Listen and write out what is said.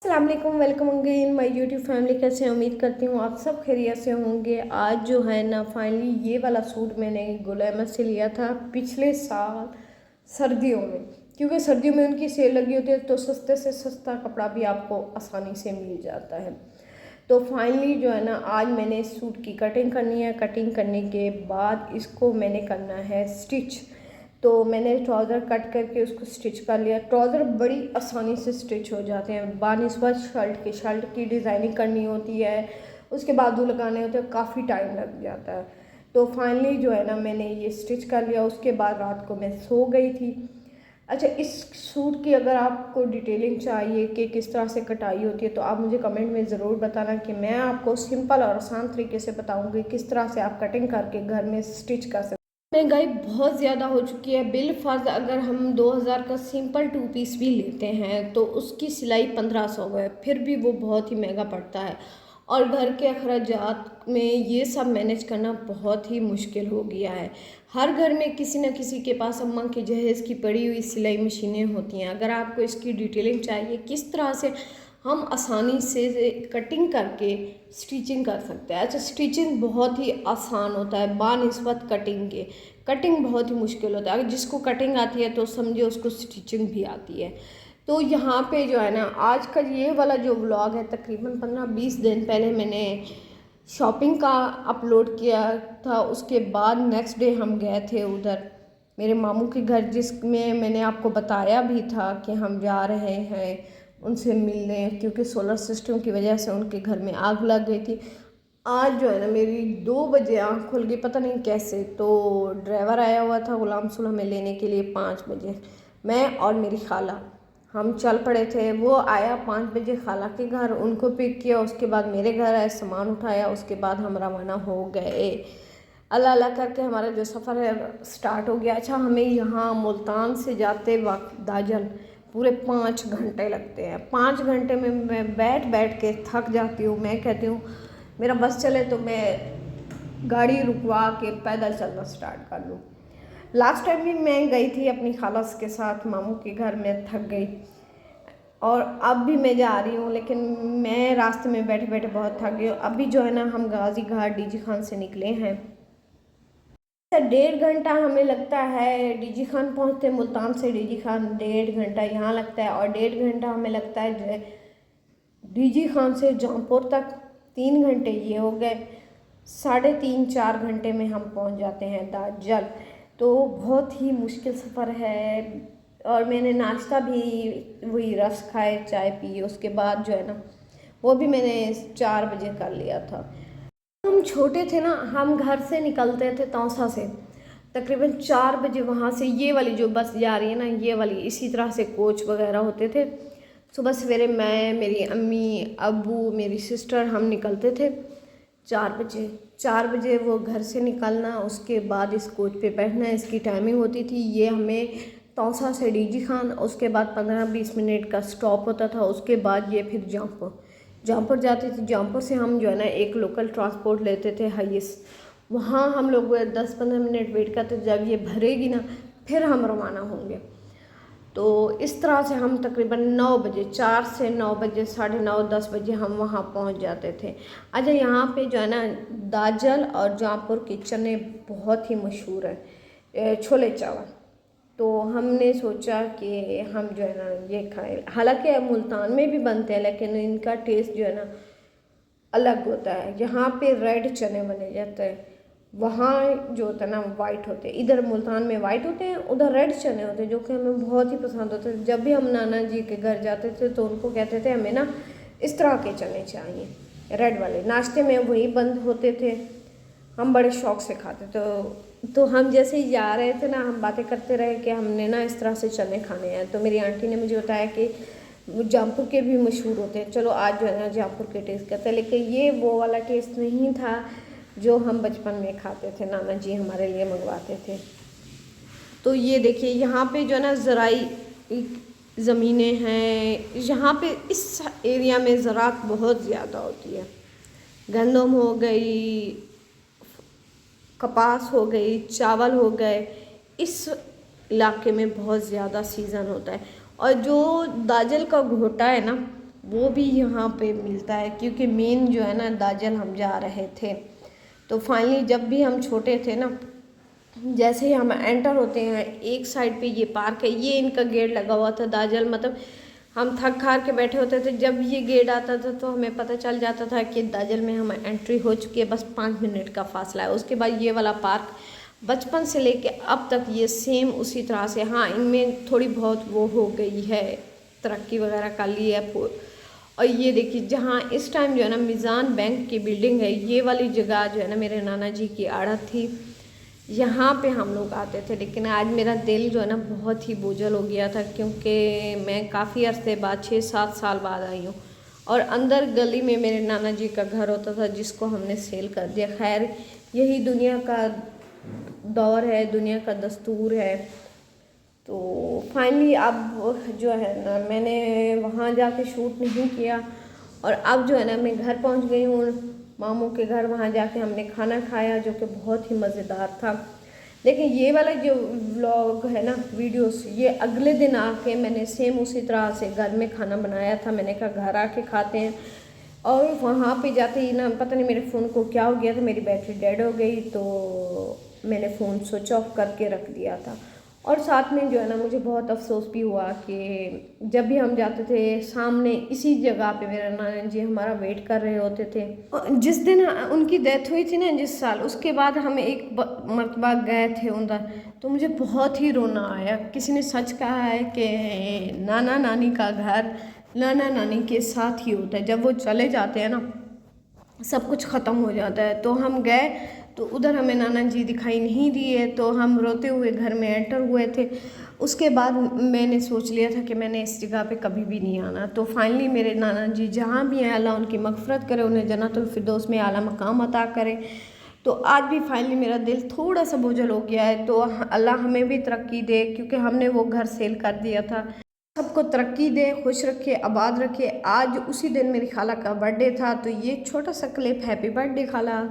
अस्सलाम वालेकुम, welcome again my YouTube family. कैसे हैं? उम्मीद करती हूँ आप सब खैरियत से होंगे। आज जो है ना फाइनली ये वाला सूट मैंने गुल अहमद से लिया था पिछले साल सर्दियों में, क्योंकि सर्दियों में उनकी सेल लगी होती है तो सस्ते से सस्ता कपड़ा भी आपको आसानी से मिल जाता है। तो फाइनली जो है ना आज मैंने इस सूट की कटिंग करनी है। कटिंग करने के बाद इसको मैंने करना है स्टिच। तो मैंने ट्राउज़र कट करके उसको स्टिच कर लिया। ट्राउज़र बड़ी आसानी से स्टिच हो जाते हैं बानिस्बत शर्ट की डिज़ाइनिंग करनी होती है, उसके बाजू लगाने होते हैं, काफ़ी टाइम लग जाता है। तो फाइनली जो है ना मैंने ये स्टिच कर लिया। उसके बाद रात को मैं सो गई थी। अच्छा, इस सूट की अगर आपको डिटेलिंग चाहिए कि किस तरह से कटाई होती है तो आप मुझे कमेंट में ज़रूर बताना कि मैं आपको सिंपल और आसान तरीके से बताऊंगी किस तरह से आप कटिंग करके घर में स्टिच कर सकते हैं। महंगाई बहुत ज़्यादा हो चुकी है। बिल फर्ज अगर हम 2000 का सिंपल 2 पीस भी लेते हैं तो उसकी सिलाई 1500 है, फिर भी वो बहुत ही महंगा पड़ता है। और घर के अखराजात में ये सब मैनेज करना बहुत ही मुश्किल हो गया है। हर घर में किसी न किसी के पास अम्मा के जहेज़ की पड़ी हुई सिलाई मशीनें होती हैं। अगर आपको इसकी डिटेलिंग चाहिए किस तरह से हम आसानी से कटिंग करके स्टिचिंग कर सकते हैं। अच्छा, स्टिचिंग बहुत ही आसान होता है बानिस्बत कटिंग के। कटिंग बहुत ही मुश्किल होता है। अगर जिसको कटिंग आती है तो समझे उसको स्टिचिंग भी आती है। तो यहाँ पे जो है ना आज का ये वाला जो व्लॉग है तकरीबन 15-20 दिन पहले मैंने शॉपिंग का अपलोड किया था। उसके बाद नेक्स्ट डे हम गए थे उधर मेरे मामू के घर, जिसमें मैंने आपको बताया भी था कि हम जा रहे हैं उनसे मिलने, क्योंकि सोलर सिस्टम की वजह से उनके घर में आग लग गई थी। आज जो है ना मेरी 2 बजे आँख खुल गई, पता नहीं कैसे। तो ड्राइवर आया हुआ था गुलाम सुलह में लेने के लिए 5 बजे। मैं और मेरी खाला हम चल पड़े थे। वो आया 5 बजे खाला के घर, उनको पिक किया, उसके बाद मेरे घर आए, सामान उठाया, उसके बाद हम रवाना हो गए। अल्लाह अल्लाह करके हमारा जो सफ़र है स्टार्ट हो गया। अच्छा, हमें यहाँ मुल्तान से जाते वक्त दाजल पूरे 5 घंटे लगते हैं। 5 घंटे में मैं बैठ बैठ के थक जाती हूँ। मैं कहती हूँ मेरा बस चले तो मैं गाड़ी रुकवा के पैदल चलना स्टार्ट कर लूँ। लास्ट टाइम भी मैं गई थी अपनी खालास के साथ मामू के घर में, थक गई। और अब भी मैं जा रही हूँ, लेकिन मैं रास्ते में बैठे बैठे बहुत थक गई हूँ। अभी जो है ना हम गाजी घाट डीजी खान से निकले हैं। 1.5 घंटा हमें लगता है डीजी खान पहुँचते। मुल्तान से डीजी खान 1.5 घंटा यहाँ लगता है, और 1.5 घंटा हमें लगता है डीजी खान से जौनपुर तक। 3 घंटे ये हो गए। 3.5-4 घंटे में हम पहुँच जाते हैं दाजल। तो बहुत ही मुश्किल सफ़र है। और मैंने नाश्ता भी वही रस खाए, चाय पी, उसके बाद जो है ना वो भी मैंने 4 बजे कर लिया था। हम छोटे थे ना, हम घर से निकलते थे तौसा से तकरीबन 4 बजे। वहाँ से ये वाली जो बस जा रही है ना, ये वाली, इसी तरह से कोच वगैरह होते थे। सुबह सवेरे मैं, मेरी अम्मी, अब्बू, मेरी सिस्टर, हम निकलते थे 4 बजे। 4 बजे वो घर से निकलना, उसके बाद इस कोच पे बैठना। इसकी टाइमिंग होती थी, ये हमें तौसा से डीजी खान, उसके बाद 15-20 मिनट का स्टॉप होता था। उसके बाद ये फिर जौनपुर जाते थे। जौनपुर से हम जो है ना एक लोकल ट्रांसपोर्ट लेते थे हाइस। वहाँ हम लोग 10-15 मिनट वेट करते, जब ये भरेगी ना फिर हम रवाना होंगे। तो इस तरह से हम तकरीबन 9 बजे, 4 से 9 बजे, 9:30-10 बजे हम वहाँ पहुँच जाते थे। अच्छा, यहाँ पे जो है ना दाजल और जौनपुर के चने बहुत ही मशहूर है, छोले चावल। तो हमने सोचा कि हम जो है ना ये खाएं। हालांकि मुल्तान में भी बनते हैं, लेकिन इनका टेस्ट जो है ना अलग होता है। यहाँ पे रेड चने बने जाते हैं, वहाँ जो होता है ना वाइट होते हैं। इधर मुल्तान में वाइट होते हैं, उधर रेड चने होते हैं, जो कि हमें बहुत ही पसंद होते हैं। जब भी हम नाना जी के घर जाते थे तो उनको कहते थे हमें ना इस तरह के चने चाहिए, रेड वाले। नाश्ते में वही बंद होते थे, हम बड़े शौक़ से खाते। तो हम जैसे ही जा रहे थे ना, हम बातें करते रहे कि हमने ना इस तरह से चने खाने हैं। तो मेरी आंटी ने मुझे बताया कि जौनपुर के भी मशहूर होते हैं, चलो आज जो है ना जौनपुर के टेस्ट करते हैं। लेकिन ये वो वाला टेस्ट नहीं था जो हम बचपन में खाते थे, नाना जी हमारे लिए मंगवाते थे। तो ये देखिए यहाँ पे जो है ना ज़राई ज़मीनें हैं। यहाँ पे इस एरिया में ज़राअत बहुत ज़्यादा होती है। गंदम हो गई, कपास हो गई, चावल हो गए, इस इलाके में बहुत ज़्यादा सीज़न होता है। और जो दाजल का घोटा है ना, वो भी यहाँ पे मिलता है, क्योंकि मेन जो है ना दाजल हम जा रहे थे। तो फाइनली जब भी हम छोटे थे ना, जैसे ही हम एंटर होते हैं एक साइड पे ये पार्क है, ये इनका गेट लगा हुआ था दाजल, मतलब हम थक हार के बैठे होते थे, जब ये गेट आता था तो हमें पता चल जाता था कि दाजल में हम एंट्री हो चुकी है, बस 5 मिनट का फासला है। उसके बाद ये वाला पार्क बचपन से लेके अब तक ये सेम उसी तरह से, हाँ इनमें थोड़ी बहुत वो हो गई है, तरक्की वगैरह कर ली है। और ये देखिए जहाँ इस टाइम जो है ना मिज़ान बैंक की बिल्डिंग है, ये वाली जगह जो है ना मेरे नाना जी की आड़त थी, यहाँ पे हम लोग आते थे। लेकिन आज मेरा दिल जो है ना बहुत ही बोझल हो गया था, क्योंकि मैं काफ़ी अरसे बाद 6-7 साल बाद आई हूँ, और अंदर गली में मेरे नाना जी का घर होता था जिसको हमने सेल कर दिया। खैर यही दुनिया का दौर है, दुनिया का दस्तूर है। तो फाइनली अब जो है ना मैंने वहाँ जाके शूट नहीं किया, और अब जो है ना मैं घर पहुँच गई हूँ मामू के घर। वहाँ जाके हमने खाना खाया जो कि बहुत ही मज़ेदार था। लेकिन ये वाला जो व्लॉग है ना, वीडियोस, ये अगले दिन आके मैंने सेम उसी तरह से घर में खाना बनाया था। मैंने कहा घर आके खाते हैं, और वहाँ पे जाते ही ना पता नहीं मेरे फ़ोन को क्या हो गया था, मेरी बैटरी डेड हो गई, तो मैंने फ़ोन स्विच ऑफ करके रख दिया था। और साथ में जो है ना मुझे बहुत अफसोस भी हुआ कि जब भी हम जाते थे सामने इसी जगह पे मेरे नाना जी हमारा वेट कर रहे होते थे। और जिस दिन उनकी डेथ हुई थी ना, जिस साल, उसके बाद हम एक मरतबा गए थे उधर, तो मुझे बहुत ही रोना आया। किसी ने सच कहा है कि नाना नानी का घर नाना नानी के साथ ही होता है, जब वो चले जाते हैं ना सब कुछ ख़त्म हो जाता है। तो हम गए तो उधर हमें नाना जी दिखाई नहीं दिए, तो हम रोते हुए घर में एंटर हुए थे। उसके बाद मैंने सोच लिया था कि मैंने इस जगह पे कभी भी नहीं आना। तो फाइनली मेरे नाना जी जहाँ भी हैं अल्लाह उनकी मग़फ़िरत करे, उन्हें जन्नतुल फिरदौस में आला मकाम अता करे। तो आज भी फाइनली मेरा दिल थोड़ा सा बोझल हो गया है। तो अल्लाह हमें भी तरक्की दे, क्योंकि हमने वो घर सेल कर दिया था। सबको तरक्की दे, खुश रखे, आबाद रखे। आज उसी दिन मेरी खाला का बर्थडे था, तो ये छोटा सा क्लिप, हैप्पी बर्थडे खाला।